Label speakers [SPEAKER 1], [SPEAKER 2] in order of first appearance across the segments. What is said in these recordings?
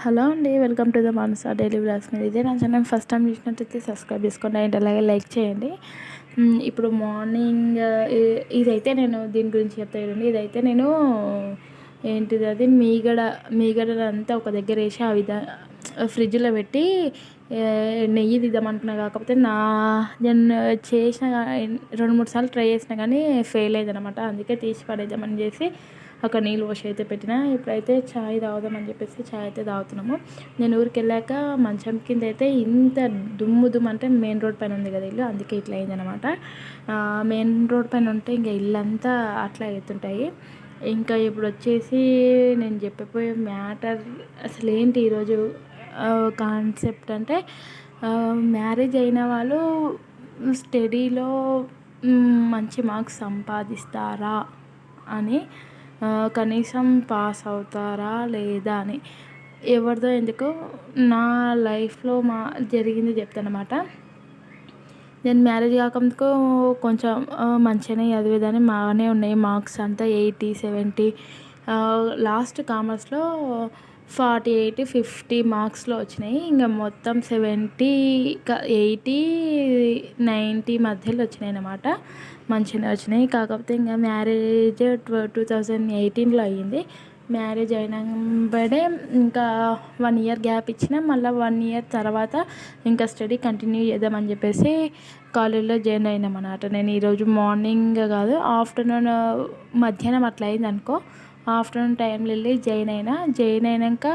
[SPEAKER 1] Hello అండి, welcome to the Manasa daily vlogs. మీరు ఇదే నా ఛానల్ ఫస్ట్ టైం చూసినట్టయితే సబ్స్క్రైబ్ చేసుకోండి అండ్ అలాగే లైక్ చేయండి. ఇప్పుడు మార్నింగ్ ఇదైతే నేను దీని గురించి చెప్తా చూడండి. ఇదైతే నేను ఏంటిది అది మీగడంతా ఒక దగ్గర వేసి ఆ ఫ్రిడ్జ్లో పెట్టి నెయ్యి తీద్దాం అనుకున్నా. కాకపోతే నేను చేసిన 2-3 సార్లు ట్రై చేసిన కానీ ఫెయిల్ అయ్యింది అనమాట. అందుకే తీసి పడేద్దామని చేసి ఒక నీళ్ళు పోసి అయితే పెట్టిన. ఇప్పుడైతే ఛాయ్ తాగుదామని చెప్పేసి ఛాయ్ అయితే తాగుతున్నాము. నేను ఊరికి వెళ్ళాక మంచం కింద అయితే ఇంత దుమ్ము అంటే మెయిన్ రోడ్ పైన ఉంది కదా ఇల్లు, అందుకే ఇట్లా అయిందనమాట. మెయిన్ రోడ్ పైన ఉంటే ఇంకా ఇల్లంతా అట్లా అవుతుంటాయి. ఇంకా ఇప్పుడు వచ్చేసి నేను చెప్పబోయే మ్యాటర్ అసలు ఏంటి ఈరోజు కాన్సెప్ట్ అంటే, మ్యారేజ్ అయిన వాళ్ళు స్టడీలో మంచి మార్క్స్ సంపాదిస్తారా అని, కనీసం పాస్ అవుతారా లేదా అని. ఎవరిదో ఎందుకు, నా లైఫ్లో జరిగింది చెప్తానమాట. నేను మ్యారేజ్ కాకముందుకు కొంచెం మంచిగానే చదివేదాన్ని, బాగానే ఉన్నాయి మార్క్స్ అంతా 80, 70. లాస్ట్ కామర్స్లో 48, 50 మార్క్స్లో వచ్చినాయి. ఇంకా మొత్తం 70, 80, 90 మధ్యలో వచ్చినాయి అన్నమాట. మంచిగానే వచ్చినాయి. కాకపోతే ఇంకా మ్యారేజ్ 2018లో అయ్యింది. మ్యారేజ్ అయినంబడే ఇంకా 1 ఇయర్ గ్యాప్ ఇచ్చిన, మళ్ళీ 1 ఇయర్ తర్వాత ఇంకా స్టడీ కంటిన్యూ చేద్దామని చెప్పేసి కాలేజ్లో జాయిన్ అయినామన్నమాట. నేను ఈరోజు మార్నింగ్ కాదు, ఆఫ్టర్నూన్ మధ్యాహ్నం అట్లా అయింది అనుకో. ఆఫ్టర్నూన్ టైంలో వెళ్ళి జాయిన్ అయినాక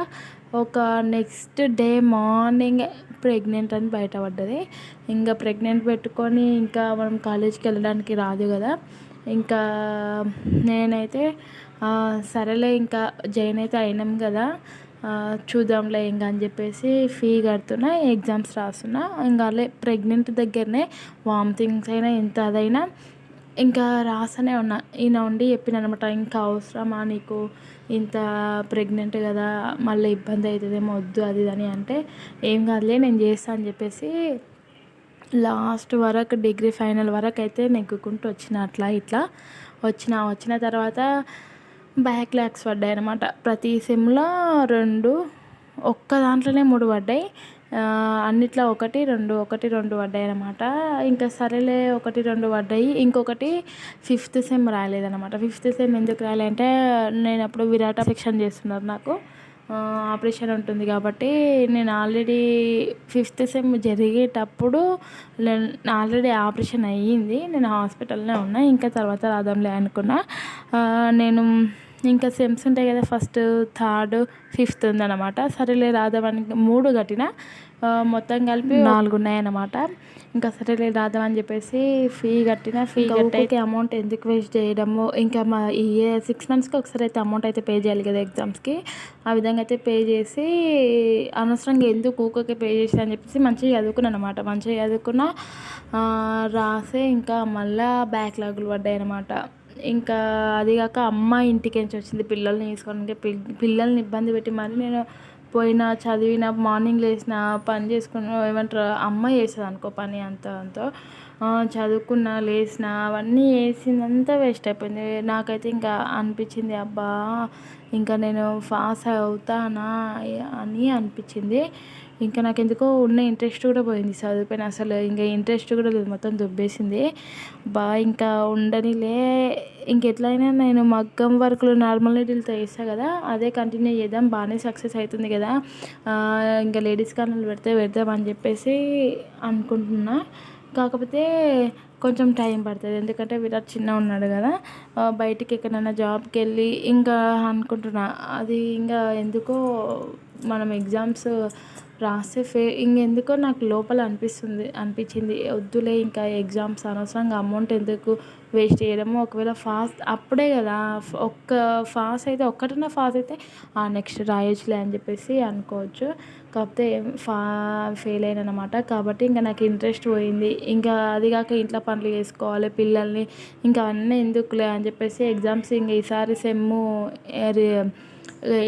[SPEAKER 1] ఒక నెక్స్ట్ డే మార్నింగ్ ప్రెగ్నెంట్ అని బయటపడ్డది. ఇంకా ప్రెగ్నెంట్ పెట్టుకొని ఇంకా మనం కాలేజ్కి వెళ్ళడానికి రాదు కదా. ఇంకా నేనైతే సరేలే ఇంకా జాయిన్ అయితే అయినాం కదా, చూద్దాంలే ఇంకా అని చెప్పేసి ఫీ కడుతున్నా, ఎగ్జామ్స్ రాస్తున్నా. ఇంకా అలా ప్రెగ్నెంట్ దగ్గరనే వామిటింగ్స్ అయినా ఎంత అదైనా ఇంకా రాస్తూనే ఉన్నా. ఈయన ఉండి చెప్పిన అనమాట, ఇంకా అవసరమా నీకు, ఇంత ప్రెగ్నెంట్ కదా మళ్ళీ ఇబ్బంది అవుతుందేమో, వద్దు అది అని. అంటే ఏం కాదులే నేను చేస్తాను అని చెప్పేసి లాస్ట్ వరకు డిగ్రీ ఫైనల్ వరకు అయితే నెగ్గుకుంటూ వచ్చిన. అట్లా ఇట్లా వచ్చిన తర్వాత బ్యాక్లాగ్స్ పడ్డాయి అనమాట. ప్రతి సెమ్లో 2, ఒక్క దాంట్లోనే 3 పడ్డాయి. అన్నిట్లో 1, 2 పడ్డాయి అనమాట. ఇంకా సరేలే 1, 2 పడ్డాయి. ఇంకొకటి 5th సెమ్ రాయలేదన్నమాట. 5th సెమ్ ఎందుకు రాయాలంటే, నేను అప్పుడు విరాట సెక్షన్ చేస్తున్నారు నాకు, ఆపరేషన్ ఉంటుంది కాబట్టి. నేను ఆల్రెడీ 5th సెమ్ జరిగేటప్పుడు ఆల్రెడీ ఆపరేషన్ అయ్యింది, నేను హాస్పిటల్లోనే ఉన్నా. ఇంకా తర్వాత రాద్దాంలే అనుకున్నా. నేను ఇంకా సెమ్స్ ఉంటాయి కదా, 1st, 3rd, 5th ఉందన్నమాట. సరేలే రాద్దామని 3 కట్టిన, మొత్తం కలిపి 4 ఉన్నాయన్నమాట. ఇంకా సరేలే రాద్దామని చెప్పేసి ఫీ కట్టి అమౌంట్ ఎందుకు వేస్ట్ చేయడము, ఇంకా మా 6 మంత్స్కి ఒకసారి అయితే అమౌంట్ అయితే పే చేయాలి కదా ఎగ్జామ్స్కి. ఆ విధంగా అయితే పే చేసి అనవసరంగా ఎందుకు ఊరికే పే చేసి అని చెప్పేసి మంచిగా చదువుకున్నాను అనమాట. మంచిగా చదువుకున్నా, రాసే ఇంకా మళ్ళీ బ్యాక్లాగులు పడ్డాయి అనమాట. ఇంకా అదిగాక అమ్మ ఇంటికి నుంచి వచ్చింది పిల్లల్ని తీసుకోవడానికి. పిల్లల్ని ఇబ్బంది పెట్టి మరి నేను పోయినా, చదివిన, మార్నింగ్ లేచిన, పని చేసుకున్న, ఏమంటారు అమ్మ చేస్తుంది అనుకో పని అంతా చదువుకున్న, లేచిన, అవన్నీ వేసిందంతా వేస్ట్ అయిపోయింది. నాకైతే ఇంకా అనిపించింది, అబ్బా ఇంకా నేను పాస్ అవుతానా అని అనిపించింది. ఇంకా నాకు ఎందుకో ఉన్న ఇంట్రెస్ట్ కూడా పోయింది చదివిపోయిన. అసలు ఇంకా ఇంట్రెస్ట్ కూడా లేదు, మొత్తం దుబ్బేసింది. ఇంకా ఉండనిలే, ఇంకెట్లయినా నేను మగ్గం వర్క్లు నార్మల్ నీడిల్తో వేస్తాను కదా, అదే కంటిన్యూ చేద్దాం, బాగానే సక్సెస్ అవుతుంది కదా, ఇంకా లేడీస్ కార్నర్లు పెడదామని చెప్పేసి అనుకుంటున్నా. కాకపోతే కొంచెం టైం పడుతుంది, ఎందుకంటే విరాట్ చిన్న ఉన్నాడు కదా. బయటికి ఎక్కడైనా జాబ్కి వెళ్ళి ఇంకా అనుకుంటున్నా. అది ఇంకా ఎందుకో మనం ఎగ్జామ్స్ రాస్తే ఇంకెందుకో నాకు లోపల అనిపించింది, వద్దులే ఇంకా ఎగ్జామ్స్ అనవసరంగా అమౌంట్ ఎందుకు వేస్ట్ చేయడము. ఒకవేళ అప్పుడే కదా ఒక్క ఒక్కటన్నా పాస్ అయితే నెక్స్ట్ రాయొచ్చులే అని చెప్పేసి అనుకోవచ్చు. కాకపోతే ఫెయిల్ అయినా అనమాట. కాబట్టి ఇంకా నాకు ఇంట్రెస్ట్ పోయింది. ఇంకా అదిగాక ఇంట్లో పనులు చేసుకోవాలి, పిల్లల్ని, ఇంకా అన్నీ ఎందుకులే అని చెప్పేసి ఎగ్జామ్స్ ఇంక ఈసారి సెమ్ము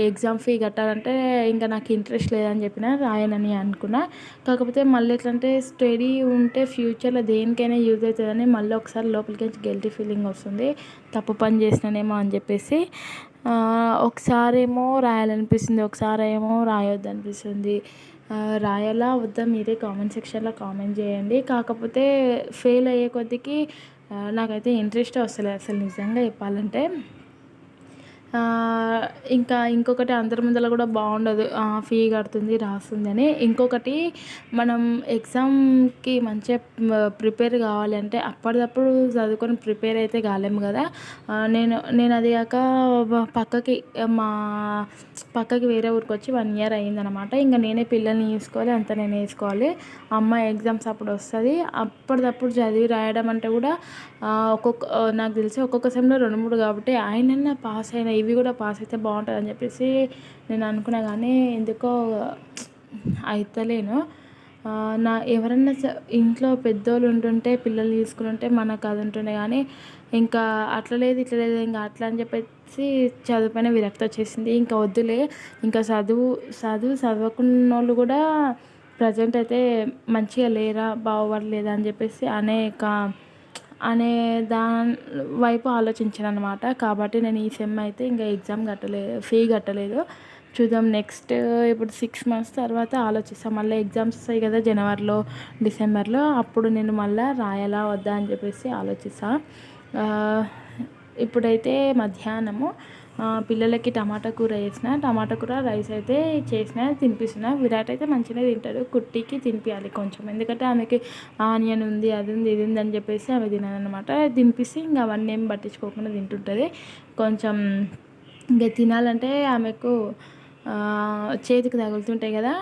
[SPEAKER 1] ఎగ్జామ్ ఫీ కట్టాలంటే ఇంకా నాకు ఇంట్రెస్ట్ లేదని చెప్పిన, రాయనని అనుకున్నా. కాకపోతే మళ్ళీ ఎట్లంటే స్టడీ ఉంటే ఫ్యూచర్లో దేనికైనా యూజ్ అవుతుందని మళ్ళీ ఒకసారి లోపలికి గిల్టీ ఫీలింగ్ వస్తుంది, తప్పు పని చేసినానేమో అని చెప్పేసి. ఒకసారేమో రాయాలనిపిస్తుంది, ఒకసారేమో రాయొద్దు అనిపిస్తుంది. రాయాలా వద్దా మీరే కామెంట్ సెక్షన్లో కామెంట్ చేయండి. కాకపోతే ఫెయిల్ అయ్యే కొద్దికి నాకైతే ఇంట్రెస్టే వస్తలేదు అసలు నిజంగా చెప్పాలంటే. ఇంకా ఇంకొకటి అందరి ముందర కూడా బాగుండదు, ఫీ కడుతుంది రాస్తుంది అని. ఇంకొకటి మనం ఎగ్జామ్కి మంచిగా ప్రిపేర్ కావాలి అంటే అప్పటిదప్పుడు చదువుకొని ప్రిపేర్ అయితే కాలేము కదా. నేను అది కాక మా పక్కకి వేరే ఊరికి వచ్చి 1 ఇయర్ అయిందనమాట. ఇంకా నేనే పిల్లల్ని చూసుకోవాలి, అంతా నేనే వేసుకోవాలి. అమ్మాయి ఎగ్జామ్స్ అప్పుడు వస్తుంది, అప్పటిదప్పుడు చదివి రాయడం అంటే కూడా నాకు తెలిసి ఒక్కొక్క సెమ్లో 2-3 కాబట్టి ఆయనన్నా పాస్ అయినా ఇవి కూడా పాస్ అయితే బాగుంటుంది అని చెప్పేసి నేను అనుకున్నా. కానీ ఎందుకో అయితలేను. ఎవరన్నా ఇంట్లో పెద్దోళ్ళు ఉంటుంటే పిల్లలు తీసుకుని ఉంటే మనకు అది ఉంటుండే. కానీ ఇంకా అట్లా లేదు ఇట్లా లేదు, ఇంకా అట్లా అని చెప్పేసి చదువు పైన విరక్తి వచ్చేసింది. ఇంకా వద్దులే, ఇంకా చదువుకున్న వాళ్ళు కూడా ప్రజెంట్ అయితే మంచిగా లేరా, బాగుపడలేదా అని చెప్పేసి అనే దాని వైపు ఆలోచించాను అనమాట. కాబట్టి నేను ఈ సెమ్ అయితే ఇంకా ఎగ్జామ్ ఫీ కట్టలేదు. చూద్దాం నెక్స్ట్ ఇప్పుడు 6 months తర్వాత ఆలోచిస్తాను. మళ్ళీ ఎగ్జామ్స్ వస్తాయి కదా జనవరిలో, డిసెంబర్లో. అప్పుడు నేను మళ్ళీ రాయాలా వద్దా అని చెప్పేసి ఆలోచిస్తాను. ఇప్పుడైతే మధ్యాహ్నము పిల్లలకి టమాటా కూర చేసిన, టమాటా కూర రైస్ అయితే చేసిన తినిపిస్తున్నా. విరాట్ అయితే మంచిగానే తింటాడు, కుట్టికి తినిపించాలి కొంచెం, ఎందుకంటే ఆమెకి ఆనియన్ ఉంది అది ఉంది ఇది ఉంది అని చెప్పేసి ఆమె తినదనమాట. తినిపిస్తే ఇంకా అవన్నీ ఏం పట్టించుకోకుండా తింటుంటుంది. కొంచెం ఇంకా తినాలంటే ఆమెకు చేతికి తగులుతుంటాయి కదా,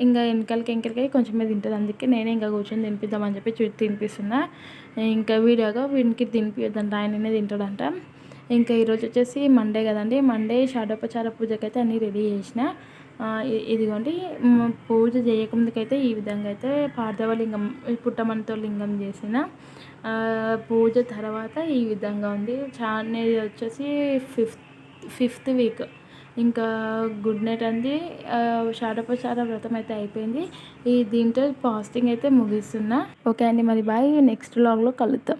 [SPEAKER 1] ఇంకా వెనకలకి కొంచెమే తింటుంది. అందుకే నేనే ఇంకా కూర్చొని తినిపిద్దామని చెప్పి తినిపిస్తున్నా. ఇంకా వీడియోగా వీడికి తినిపిద్దంట, ఆయననే తింటాడంట. ఇంకా ఈరోజు వచ్చేసి మండే కదండి. మండే షాడోపచార పూజకైతే అన్నీ రెడీ చేసిన. ఇదిగోండి పూజ చేయకముందుకైతే ఈ విధంగా అయితే పార్థవలింగం పుట్టమణితో లింగం చేసిన. పూజ తర్వాత ఈ విధంగా ఉంది. ఇది వచ్చేసి ఫిఫ్త్ వీక్. ఇంకా గుడ్ నైట్ అండి. షాడోపచార వ్రతం అయితే అయిపోయింది. దీంతో ఫాస్టింగ్ అయితే ముగిస్తున్నా. ఓకే అండి, మరి బాయ్. నెక్స్ట్ వ్లాగ్లో కలుద్దాం.